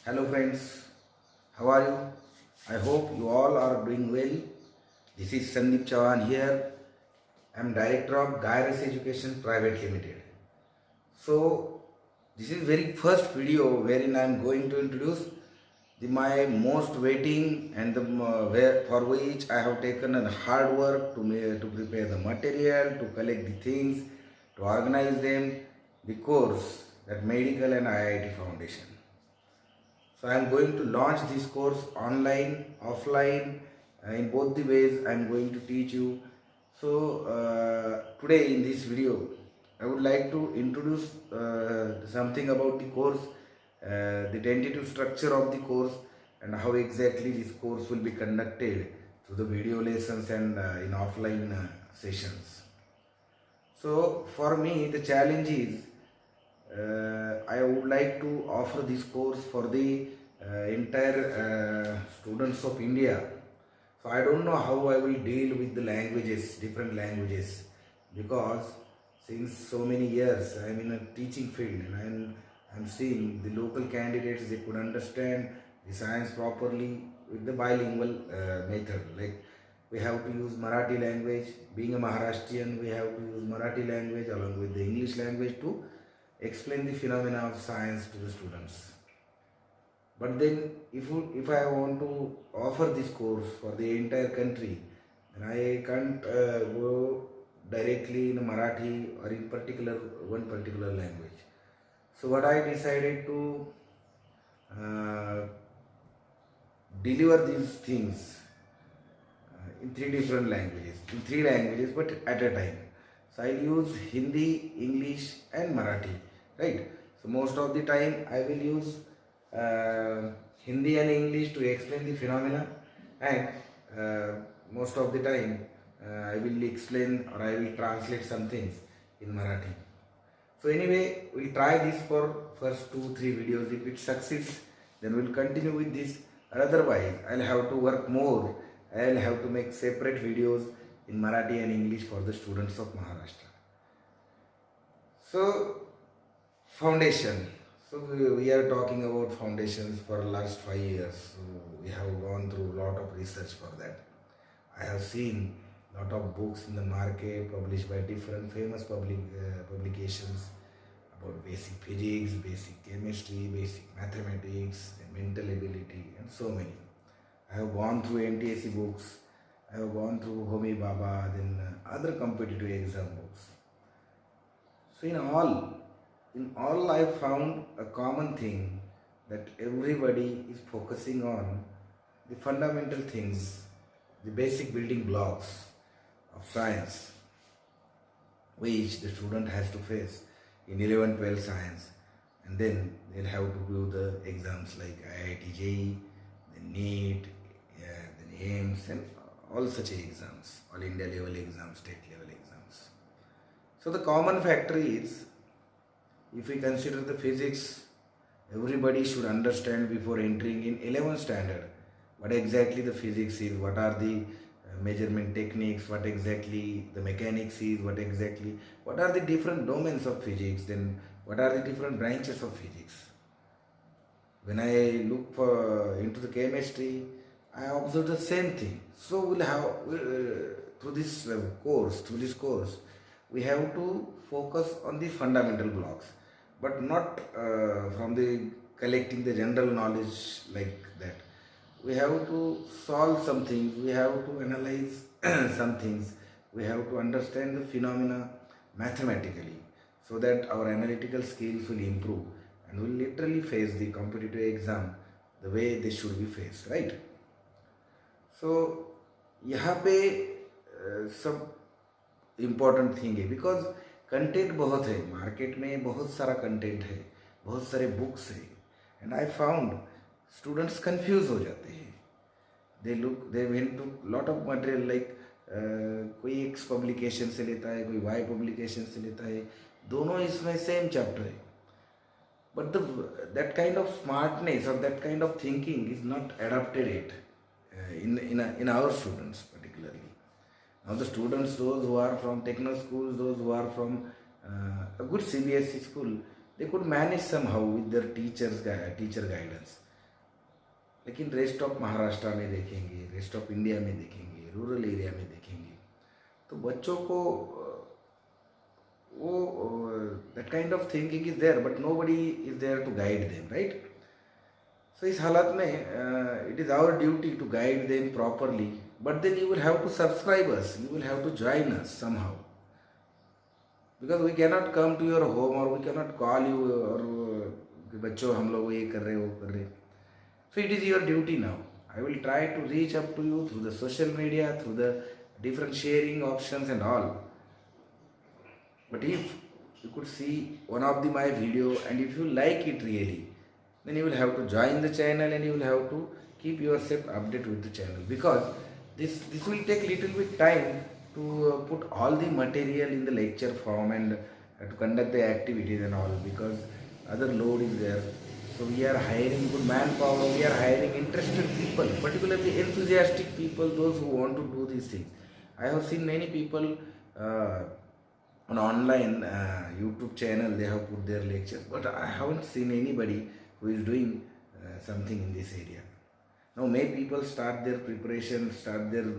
Hello friends, how are you? I hope you all are doing well. This is Sandeep Chavan here. I am Director of Gyrus Education Private Limited. So this is very first video wherein I am going to introduce my most waiting and for which I have taken a hard work to prepare the material, to collect the things, to organize them, the course that Medical and IIT Foundation. So I am going to launch this course online, offline, in both the ways I am going to teach you. So today in this video, I would like to introduce something about the course, the tentative structure of the course, and how exactly this course will be conducted through the video lessons and in offline sessions. So for me, the challenge is I would like to offer this course for the entire students of India. So I don't know how I will deal with the languages, different languages, because since so many years I am in a teaching field and I'm seeing the local candidates, they could understand the science properly with the bilingual method. Like we have to use Marathi language. Being a Maharashtrian, we have to use Marathi language along with the English language to explain the phenomena of science to the students. But then if I want to offer this course for the entire country, then I can't go directly in Marathi or in one particular language. So what I decided to deliver these things in three languages, but at a time. So I'll use Hindi, English and Marathi, right? So most of the time I will use Hindi and English to explain the phenomena, and most of the time I will explain or I will translate some things in Marathi. So anyway, we'll try this for first 2-3 videos. If it succeeds, then we'll continue with this. Otherwise, I'll have to work more. I'll have to make separate videos in Marathi and English for the students of Maharashtra. So, foundation. So we are talking about foundations for the last 5 years. So we have gone through a lot of research for that. I have seen a lot of books in the market published by different famous publications about basic physics, basic chemistry, basic mathematics, mental ability, and so many. I have gone through NTSC books, I have gone through Homi Baba, then other competitive exam books. So in all I found a common thing that everybody is focusing on the fundamental things, the basic building blocks of science, which the student has to face in 11-12 science, and then they'll have to do the exams like IIT JEE, then NEET, then AIMS, and all such exams, all India level exams, state level exams. So the common factor is, if we consider the physics, everybody should understand before entering in 11th standard what exactly the physics is, what are the measurement techniques, what exactly the mechanics is, what are the different domains of physics, then what are the different branches of physics. When I look into the chemistry, I observe the same thing. So we'll have through this course, we have to focus on the fundamental blocks, but not from the collecting the general knowledge like that. We have to solve some things, we have to analyze some things, we have to understand the phenomena mathematically, so that our analytical skills will improve and will literally face the competitive exam the way they should be faced, right? So यहाँ पे सब important thing है, because content बहुत है market में, बहुत सारा content है, बहुत सारे बुक्स है, and I found students confuse हो जाते हैं. They went to lot of material, like कोई एक्स पब्लिकेशन से लेता है, कोई वाई पब्लिकेशन से लेता है, दोनों इसमें सेम चैप्टर है, but that kind of smartness और that kind of thinking is not adapted it in our students particularly. Now the students, those who are from techno schools, those who are from a good CBSE school, they could manage somehow with their teacher guidance. लेकिन rest of Maharashtra में देखेंगे, rest of India में देखेंगे, rural area में देखेंगे, तो बच्चों को वो that kind of thinking is there but nobody is there to guide them, right? So इस हालत में it is our duty to guide them properly, but then you will have to subscribe us, you will have to join us somehow, because we cannot come to your home or we cannot call you or कि बच्चों हम लोग ये कर रहे वो कर रहे. So it is your duty now. I will try to reach up to you through the social media, through the different sharing options and all. But if you could see one of my video and if you like it really, then you will have to join the channel and you will have to keep yourself updated with the channel, because this will take little bit time to put all the material in the lecture form and to conduct the activities and all, because other load is there. So we are hiring good manpower, we are hiring interested people, particularly enthusiastic people, those who want to do these things. I have seen many people on online YouTube channel, they have put their lectures, but I haven't seen anybody who is doing something in this area. Now may people start their preparation, start their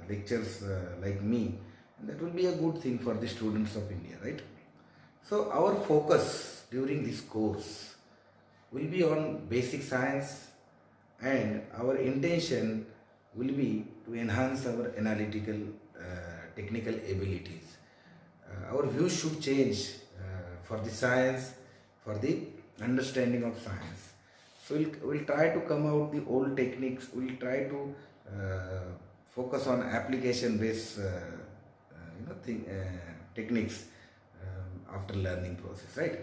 lectures like me, and that will be a good thing for the students of India, right? So our focus during this course will be on basic science, and our intention will be to enhance our analytical technical abilities. Our views should change for the science, for the understanding of science. So we'll try to come out the old techniques, we'll try to focus on application based techniques after learning process, right?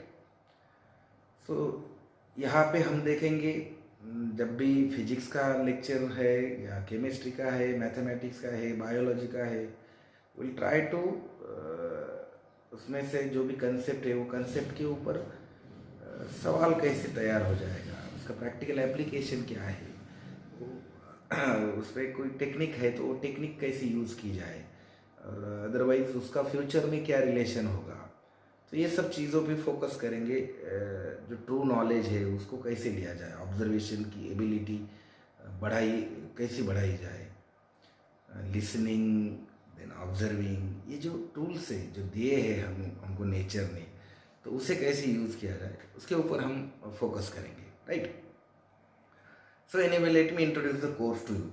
So यहाँ पे हम देखेंगे जब भी physics का lecture है या chemistry का है, मैथमेटिक्स का है, बायोलॉजी का है, विल ट्राई टू उसमें से जो भी कंसेप्ट है वो कंसेप्ट के ऊपर सवाल कैसे तैयार हो जाएगा, उसका प्रैक्टिकल एप्लीकेशन क्या है, उस पर कोई टेक्निक है तो वो टेक्निक कैसे यूज़ की जाए, और अदरवाइज उसका फ्यूचर में क्या रिलेशन होगा. तो ये सब चीज़ों पे फोकस करेंगे. जो ट्रू नॉलेज है उसको कैसे लिया जाए, ऑब्जर्वेशन की एबिलिटी कैसे बढ़ाई जाए, लिसनिंग देन ऑब्जर्विंग, ये जो टूल्स है जो दिए हैं हमको नेचर ने, तो उसे कैसे यूज़ किया जाए उसके ऊपर हम फोकस करेंगे, right? So anyway let me introduce the course to you.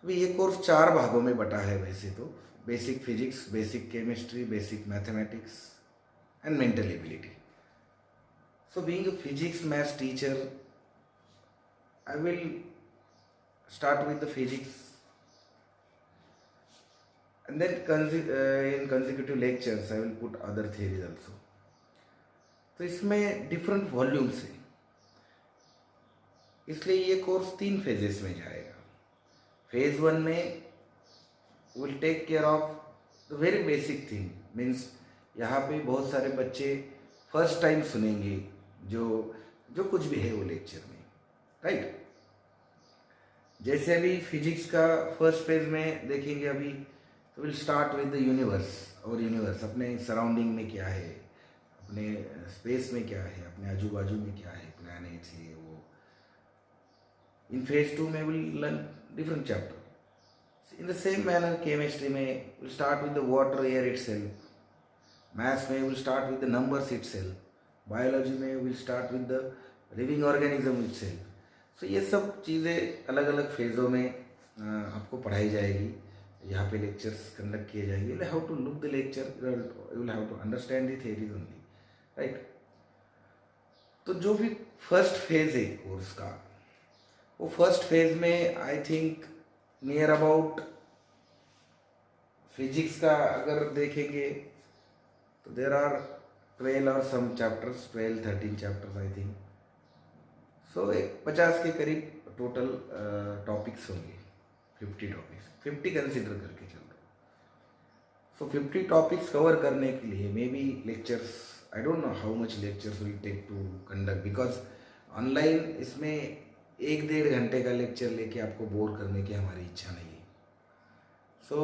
तो ये कोर्स 4 भागों में बटा है वैसे तो. Basic physics, basic chemistry, basic mathematics and mental ability. So being a physics maths teacher, I will start with the physics, and then in consecutive lectures I will put other theories also. तो इसमें different volumes है, इसलिए ये course 3 phases में जाएगा. Phase 1 में will take care of the very basic thing, means यहाँ पे बहुत सारे बच्चे फर्स्ट टाइम सुनेंगे जो कुछ भी है वो लेक्चर में, राइट? जैसे अभी फिजिक्स का फर्स्ट फेज में देखेंगे अभी, तो will start with the universe. और यूनिवर्स अपने सराउंडिंग में क्या है, अपने स्पेस में क्या है, अपने आजू बाजू में क्या है, प्लैनेट्स ये वो. इन फेज 2 में will learn different chapter. In the same manner chemistry में will start with the water air itself, maths में will start with the numbers itself, biology में will start with the living organism itself. So ये सब चीज़ें अलग अलग फेज़ों में आपको पढ़ाई जाएगी, यहाँ पे लेक्चर्स कंडक्ट किए जाएंगे. You have to look the lecture, you will have to understand the theories only, right? तो जो भी फर्स्ट फेज है कोर्स का, वो फर्स्ट फेज में I think near about physics का अगर देखेंगे तो देर आर 12 और सम चैप्टर्स, 12-13 चैप्टर्स आई थिंक. सो 50 के करीब टोटल टॉपिक्स होंगे, 50 टॉपिक्स, 50 कंसिडर करके चल रहा. सो 50 टॉपिक्स कवर करने के लिए maybe lectures, I don't know how much lectures will take to conduct, because online इसमें 1-1.5 घंटे का लेक्चर लेके आपको बोर करने की हमारी इच्छा नहीं है. So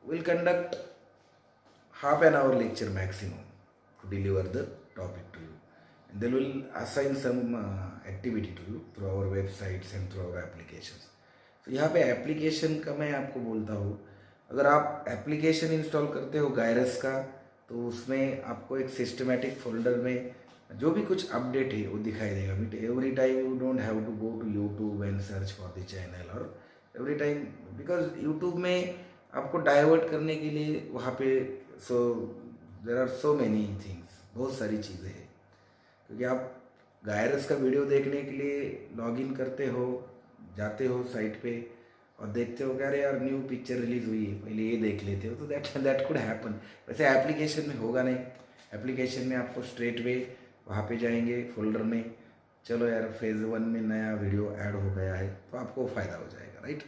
will conduct half an hour lecture maximum to deliver the topic to you, They will assign some activity to you through our websites and through our applications. तो यहाँ पे एप्लीकेशन का मैं आपको बोलता हूँ, अगर आप एप्लीकेशन इंस्टॉल करते हो गायरस का, तो उसमें आपको एक सिस्टमेटिक फोल्डर में जो भी कुछ अपडेट है वो दिखाई देगा. But every time you don't have to go to YouTube and search for the channel, और एवरी टाइम, बिकॉज यूट्यूब में आपको डाइवर्ट करने के लिए वहाँ पे so there are so many things, बहुत सारी चीज़ें हैं. क्योंकि आप गायरस का वीडियो देखने के लिए लॉगिन करते हो, जाते हो साइट पे और देखते हो कि अरे यार न्यू पिक्चर रिलीज हुई है, पहले ये देख लेते हो, तो दैट कुड हैपन. वैसे एप्लीकेशन में होगा नहीं. एप्लीकेशन में आपको स्ट्रेट वे वहाँ पे जाएंगे फोल्डर में, चलो यार फेज़ 1 में नया वीडियो ऐड हो गया है, तो आपको फ़ायदा हो जाएगा, राइट.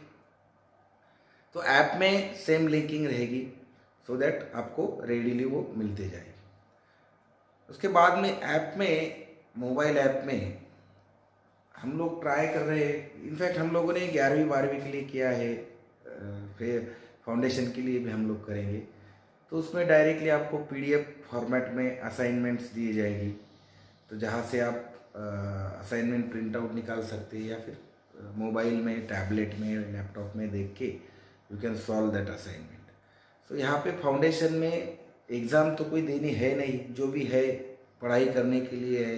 तो ऐप में सेम लिंकिंग रहेगी सो दैट आपको रेडीली वो मिलते जाए. उसके बाद में ऐप में, मोबाइल ऐप में हम लोग ट्राई कर रहे हैं. इनफैक्ट हम लोगों ने 11वीं 12वीं के लिए किया है, फिर फाउंडेशन के लिए भी हम लोग करेंगे. तो उसमें डायरेक्टली आपको पीडीएफ फॉर्मेट में असाइनमेंट्स दिए जाएगी, तो जहाँ से आप असाइनमेंट प्रिंट आउट निकाल सकते हैं, या फिर मोबाइल में, टैबलेट में, लैपटॉप में देख के you can solve that assignment. तो यहाँ पे फाउंडेशन में एग्ज़ाम तो कोई देनी है नहीं, जो भी है पढ़ाई करने के लिए है,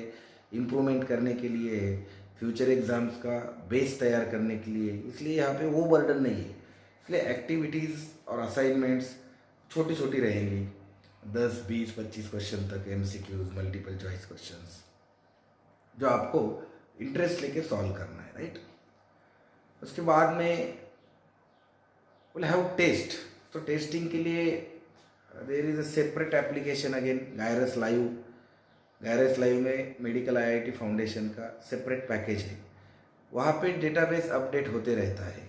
इम्प्रूवमेंट करने के लिए है, फ्यूचर एग्ज़ाम्स का बेस तैयार करने के लिए, इसलिए यहाँ पे वो बर्डन नहीं है. इसलिए एक्टिविटीज़ और असाइनमेंट्स छोटी छोटी रहेंगी, 10, 20, 25 क्वेश्चन तक, MCQs, मल्टीपल चॉइस क्वेश्चंस, जो आपको इंटरेस्ट लेके सॉल्व करना है, राइट. उसके बाद में विल हैव टेस्ट. तो टेस्टिंग के लिए there is a separate application again, Gyrus live. Gyrus live में मेडिकल IIT फाउंडेशन का सेपरेट पैकेज है. वहाँ पे डेटाबेस अपडेट होते रहता है.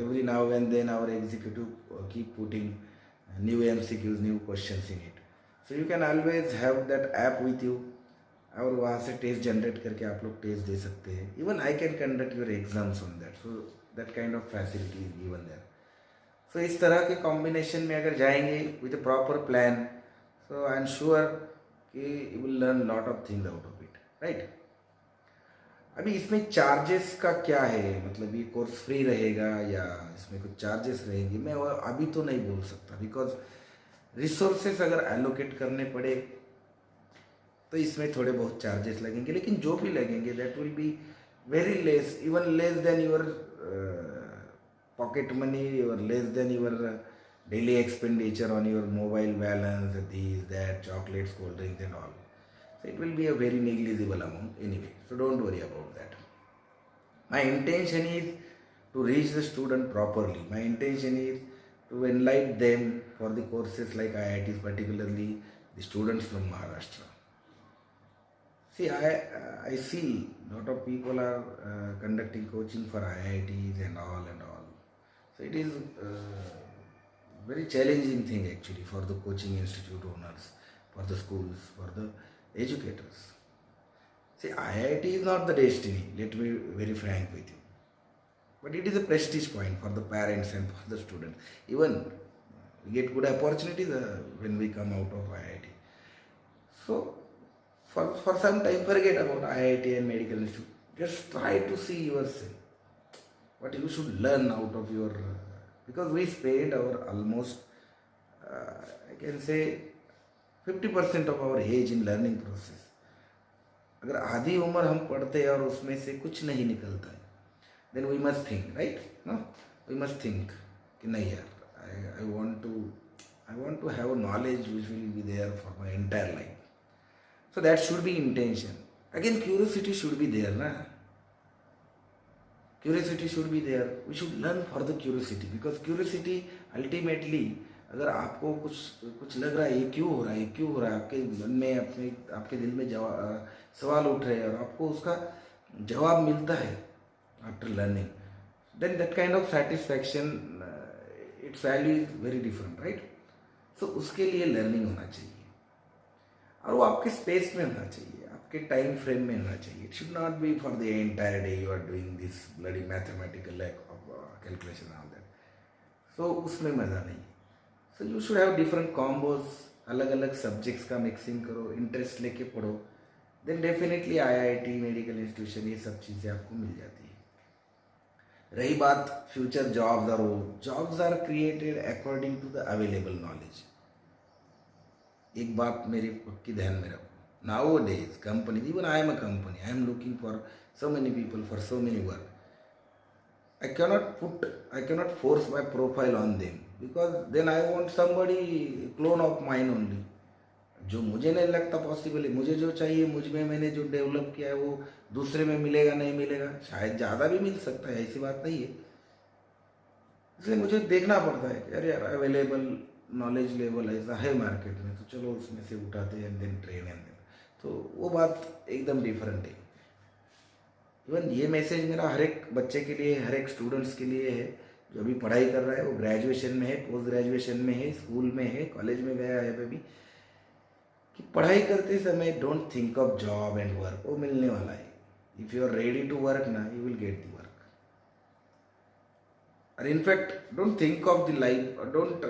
Every now and then our executive keep putting new MCQs, new questions in it. So you can always have that app with you, और वहाँ से टेस्ट जनरेट करके आप लोग टेस्ट दे सकते हैं. Even I can conduct your exams on that. So that kind of facility is given there. So इस तरह के कॉम्बिनेशन में अगर जाएंगे with a proper plan, so I am sure कि you will learn lot of things out of it, right. अभी इसमें charges का क्या है, मतलब ये कोर्स फ्री रहेगा या इसमें कुछ चार्जेस रहेंगे, मैं वो अभी तो नहीं बोल सकता. बिकॉज रिसोर्सेस अगर एलोकेट करने पड़े तो इसमें थोड़े बहुत चार्जेस लगेंगे, लेकिन जो भी लगेंगे that will be very less, even less than your pocket money, or less than your daily expenditure on your mobile balance, these, that, chocolates, cold drinks and all. So it will be a very negligible amount anyway. So don't worry about that. My intention is to reach the student properly. My intention is to enlighten them for the courses like IITs, particularly the students from Maharashtra. See, I see lot of people are conducting coaching for IITs and all and all. So it is very challenging thing actually for the coaching institute owners, for the schools, for the educators. See, IIT is not the destiny, let me be very frank with you. But it is a prestige point for the parents and for the students. Even we get good opportunities when we come out of IIT. So for some time forget about IIT and medical institute. Just try to see yourself. What you should learn out of your, because we spend our almost, I can say 50% of our age in learning process. अगर आधी उम्र हम पढ़ते हैं और उसमें से कुछ नहीं निकलता है, then we must think, right? No, we must think कि नहीं यार, I want to have a knowledge which will be there for my entire life. So that should be intention. Again, curiosity should be there, na? Curiosity should be there. We should learn for the curiosity, because curiosity ultimately, अगर आपको कुछ लग रहा है ये क्यों हो रहा है, आपके मन में, आपके दिल में सवाल उठ रहे हैं और आपको उसका जवाब मिलता है after learning, then that kind of satisfaction, its value is very different, right. So उसके लिए लर्निंग होना चाहिए, और वो आपके स्पेस में होना चाहिए, आपके टाइम फ्रेम में होना चाहिए. It should not be for the entire day you are doing this bloody mathematical calculation all that. So उसमें मज़ा नहीं. So you should have different combos, अलग अलग सब्जेक्ट्स का मिक्सिंग करो, इंटरेस्ट लेके पढ़ो, then definitely IIT medical institution ये सब चीज़ें आपको मिल जाती है। रही बात फ्यूचर जॉब्स और वो jobs are created according to the available knowledge. एक बात मेरी पक्की ध्यान में रखो, nowadays companies, even I am a company, I am looking for so many people for so many work. I cannot force my profile on them because then I want somebody clone of mine only. जो मुझे नहीं लगता possible है, मुझे जो चाहिए मुझ में मैंने जो डेवलप किया है वो दूसरे में मिलेगा नहीं मिलेगा, शायद ज़्यादा भी मिल सकता है, ऐसी बात नहीं है। इसलिए मुझे देखना पड़ता है कि अरे यार अवेलेबल नॉलेज लेवल ऐसा है मार्केट में, तो चलो उसमें से उठाते हैं and then train and then, तो वो बात एकदम डिफरेंट है। इवन ये मैसेज मेरा हर एक बच्चे के लिए, हर एक स्टूडेंट्स के लिए है जो अभी पढ़ाई कर रहा है, वो ग्रेजुएशन में है, पोस्ट ग्रेजुएशन में है, स्कूल में है, कॉलेज में गया है अभी, कि पढ़ाई करते समय don't think of job and work, वो मिलने वाला है। If you are ready to work ना, you will get the work. और in fact don't think of the life, don't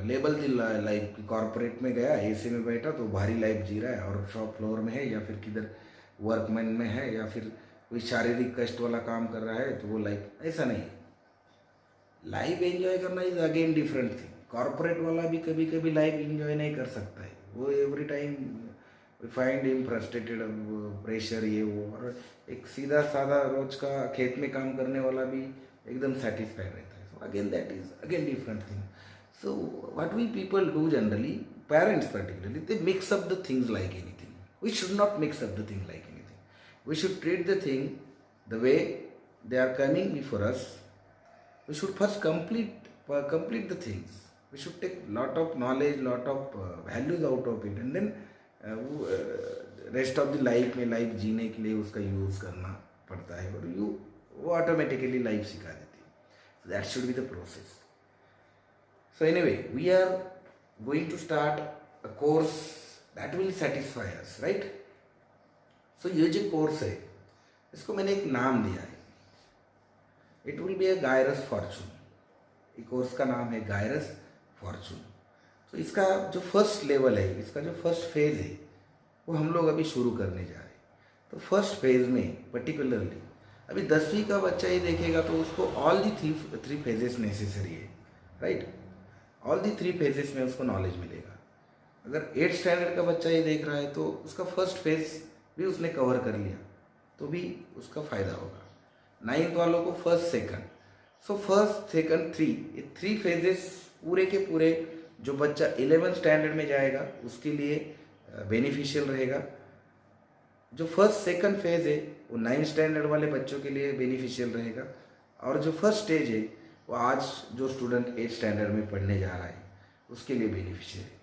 label the life कि कॉर्पोरेट में गया, एसी में बैठा तो भारी लाइफ जी रहा है, और शॉप फ्लोर में है या फिर किधर वर्कमैन में है या फिर कोई शारीरिक कष्ट वाला काम कर रहा है तो वो लाइफ, ऐसा नहीं है। लाइफ एंजॉय करना is again different thing. Corporate वाला भी कभी कभी लाइफ एंजॉय नहीं कर सकता है, वो every time we find him frustrated, pressure ये वो। और एक सीधा साधा रोज का खेत में काम करने वाला भी एकदम सेटिस्फाइड रहता है। So again that is again different thing. So what we people do generally, parents particularly, they mix up the things like anything. We should not mix up the thing like anything. We should treat the thing the way they are coming before us. We should first complete the things. We should take lot of knowledge, lot of values out of it, and then rest of the life में life जीने के लिए उसका use करना पड़ता है, और वो ऑटोमेटिकली लाइफ सिखा देती है। So that should be the process. So anyway, we are going to start a course that will satisfy us, right? सो ये जो कोर्स है इसको मैंने एक नाम दिया है, it will be A gyrus Fortune. ये कोर्स का नाम है गायरस फॉर्चून। तो इसका जो फर्स्ट लेवल है, इसका जो फर्स्ट फेज़ है वो हम लोग अभी शुरू करने जा रहे हैं। तो फर्स्ट फेज़ में पर्टिकुलरली अभी 10वीं का बच्चा ये देखेगा तो उसको all the three phases necessary है, राइट। ऑल दी 3 फेजेस में उसको नॉलेज मिलेगा। अगर 8th स्टैंडर्ड का बच्चा ये देख रहा है तो उसका फर्स्ट फेज भी उसने कवर कर लिया तो भी उसका फ़ायदा होगा। 9th वालों को first second, so first second 3, ये 3 फेजेस पूरे के पूरे जो बच्चा 11th स्टैंडर्ड में जाएगा उसके लिए बेनिफिशियल रहेगा। जो फर्स्ट सेकंड फेज है वो 9th स्टैंडर्ड वाले बच्चों के लिए बेनिफिशियल रहेगा, और जो फर्स्ट स्टेज है वो आज जो स्टूडेंट 8th स्टैंडर्ड में पढ़ने जा रहा है उसके लिए बेनिफिशियल है।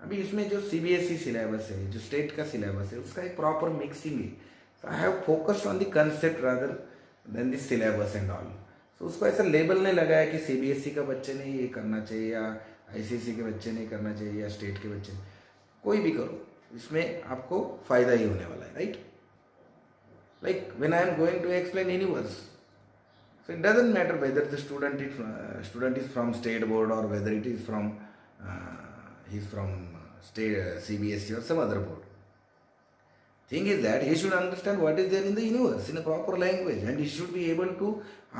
अभी इसमें जो CBSE सिलेबस है, जो स्टेट का सिलेबस है, उसका एक प्रॉपर मिक्सिंग है। So I have focused on the concept rather than the syllabus and all. So उसको ऐसा लेबल नहीं लगाया कि CBSE का बच्चे ने ये करना चाहिए या ICSE के बच्चे नहीं करना चाहिए या स्टेट के बच्चे, कोई भी करो, इसमें आपको फ़ायदा ही होने वाला है, right. Like when I am going to explain universe, so it doesn't matter whether the student is from state board और whether it is from he's from state CBSE or some other board. Thing is that he should understand what is there in the universe in a proper language, and he should be able to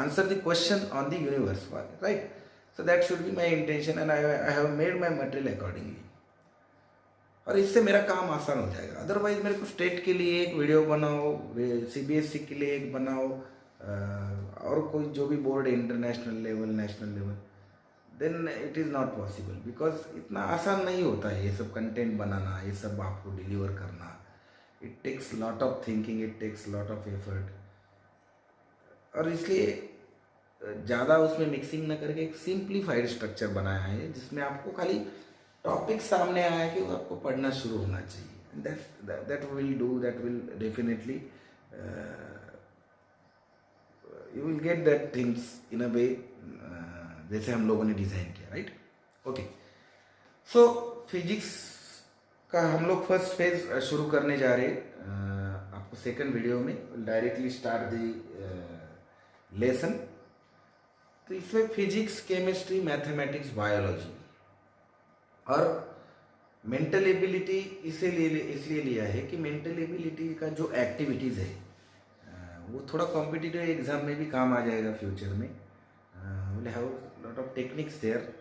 answer the question on the universe, right? So that should be my intention, and I have made my material accordingly. और इससे मेरा काम आसान हो जाएगा। Otherwise मेरे को state के लिए एक वीडियो बनाओ, CBSE के लिए एक बनाओ, और कोई जो भी बोर्ड है international level, national level, then it is not possible, because इतना आसान नहीं होता है ये सब कंटेंट बनाना, ये सब आपको डिलीवर करना। It takes lot of thinking, it takes lot of effort, और इसलिए ज़्यादा उसमें मिक्सिंग ना करके एक सिंप्लीफाइड स्ट्रक्चर बनाया है जिसमें आपको खाली टॉपिक सामने आया कि वो आपको पढ़ना शुरू होना चाहिए। That will definitely you will get that things in a way जैसे हम लोगों ने डिज़ाइन किया, राइट। ओके, सो फिजिक्स का हम लोग फर्स्ट फेज शुरू करने जा रहे हैं। आपको सेकंड वीडियो में डायरेक्टली स्टार्ट दी लेसन। तो इसमें फिजिक्स, केमिस्ट्री, मैथमेटिक्स, बायोलॉजी, और मेंटल एबिलिटी इसलिए लिया है कि मेंटल एबिलिटी का जो एक्टिविटीज़ है वो थोड़ा कॉम्पिटिटिव एग्जाम में भी काम आ जाएगा फ्यूचर में. Will have lot of techniques there.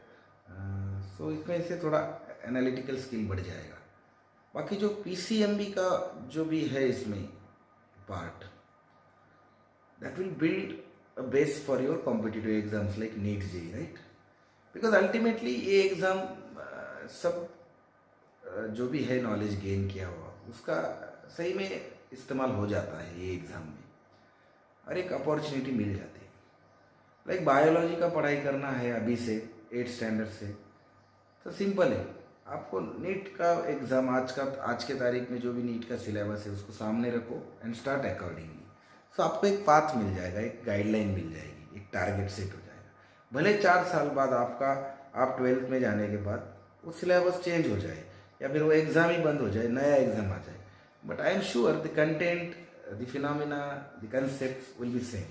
So इसमें से थोड़ा एनालिटिकल स्किल बढ़ जाएगा. बाकी जो पीसीएमबी का जो भी है इसमें part, that will build a base for your competitive exams like NEET JEE, right. Because ultimately ये एग्ज़ाम सब जो भी है नॉलेज गेन किया हुआ उसका सही में इस्तेमाल हो जाता है ये एग्ज़ाम में, और एक अपॉर्चुनिटी मिल जाती है. लाइक बायोलॉजी का पढ़ाई करना है अभी से 8th स्टैंडर्ड से, तो सिंपल है. आपको नीट का एग्ज़ाम आज के तारीख में जो भी नीट का सिलेबस है उसको सामने रखो एंड स्टार्ट अकॉर्डिंगली. सो आपको एक पाथ मिल जाएगा, एक गाइडलाइन मिल जाएगी, एक टारगेट सेट हो जाएगा. भले 4 साल बाद आप 12th में जाने के बाद वो सिलेबस चेंज हो जाए या फिर वो एग्ज़ाम ही बंद हो जाए, नया एग्ज़ाम आ जाए, but I am sure the content, the phenomena, the concept will be same.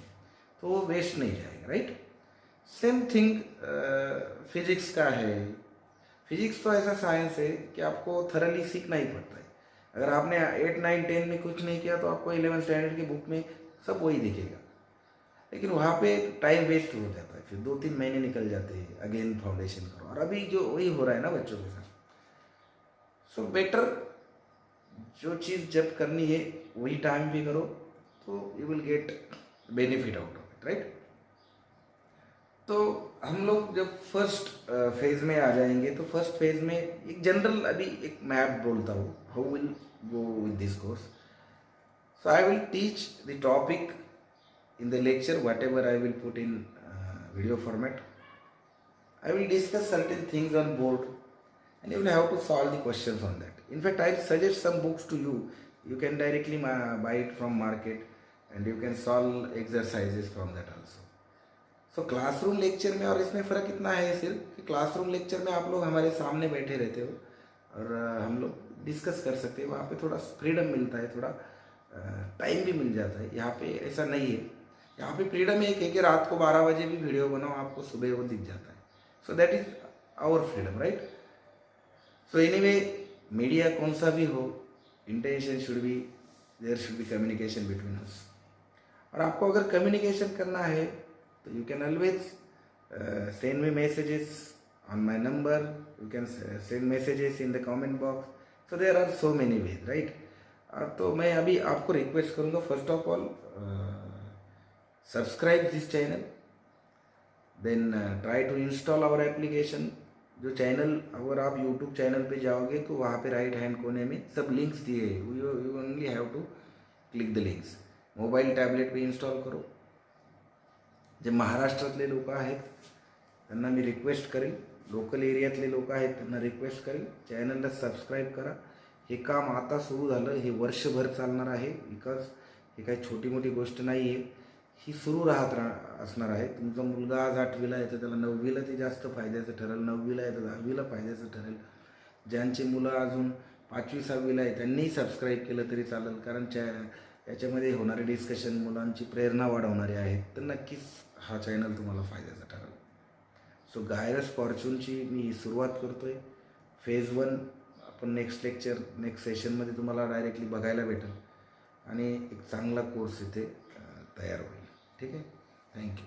तो वो वेस्ट नहीं जाएगा, राइट. सेम थिंग फिजिक्स का है. फिजिक्स तो ऐसा साइंस है कि आपको थरली सीखना ही पड़ता है. अगर आपने 8, 9, 10 में कुछ नहीं किया तो आपको 11th स्टैंडर्ड की बुक में सब वही दिखेगा. लेकिन वहाँ पे टाइम वेस्ट हो जाता है, फिर 2-3 महीने निकल जाते हैं, अगेन फाउंडेशन करो. और अभी जो वही हो रहा है ना बच्चों के साथ. सो बेटर जो चीज़ जब करनी है वही टाइम पे करो, तो you will get benefit out of it, right. तो हम लोग जब फर्स्ट फेज में आ जाएंगे तो फर्स्ट फेज में एक जनरल अभी एक मैप बोलता हूँ, how will go with this course. So I will teach the topic in the lecture, whatever I will put in video format. I will discuss certain things on board and you will have to solve the questions on that. In fact, I will suggest some books to you. You can directly buy it from market and you can solve exercises from that also. So classroom lecture में और इसमें फ़र्क इतना है सिर्फ कि classroom lecture में आप लोग हमारे सामने बैठे रहते हो और हम लोग डिस्कस कर सकते हैं. वहाँ पे थोड़ा फ्रीडम मिलता है, थोड़ा टाइम भी मिल जाता है. यहाँ पे ऐसा नहीं है. यहाँ पे फ्रीडम एक है कि रात को 12 बजे भी वीडियो बनाओ, आपको सुबह वो दिख जाता है. So that is our freedom, right. So anyway, media कौन सा भी हो, intention should be there, should be communication between us. और आपको अगर कम्युनिकेशन करना है तो you can always send me messages on my number, you can send messages in the comment box. So there are so many ways, right. तो मैं अभी आपको रिक्वेस्ट करूँगा, first of all subscribe this channel, then try to install our application. जो channel, अगर आप YouTube channel पे जाओगे तो वहाँ पे राइट हैंड कोने में सब लिंक्स दिए हैं. You only have to click the links. Mobile tablet पे इन्स्टॉल करो. जे महाराष्ट्रातले लोक आहेत त्यांना मी रिक्वेस्ट करेल, लोकल एरियातले लोक आहेत त्यांना रिक्वेस्ट करेल, चॅनलला सबस्क्राईब करा. हे काम आता सुरू झालं, हे वर्षभर चालणार आहे. बिकॉज हे काही छोटी मोठी गोष्ट नाही आहे, ही सुरू असणार आहे. तुमचा मुलगा आज 8वीला आहे तर त्याला 9वीला ते जास्त फायद्याचं ठरेल, 9वीला आहे तर 10वीला फायद्याचं ठरेल. ज्यांची मुलं अजून 5वी 6वीला आहे त्यांनीही सबस्क्राईब केलं तरी चालेल, कारण याच्यामध्ये होणारे डिस्कशन मुलांची प्रेरणा वाढवणारे आहेत, तर नक्कीच हा चॅनल तुम्हाला फायद्याचा ठरेल. सो गायरस फॉर्च्यूनची मी सुरुवात करतो आहे. फेज 1 आपण नेक्स्ट सेशनमध्ये तुम्हाला डायरेक्टली बघायला भेटेल आणि एक चांगला कोर्स इथे तयार होईल. ठीक आहे. थँक्यू.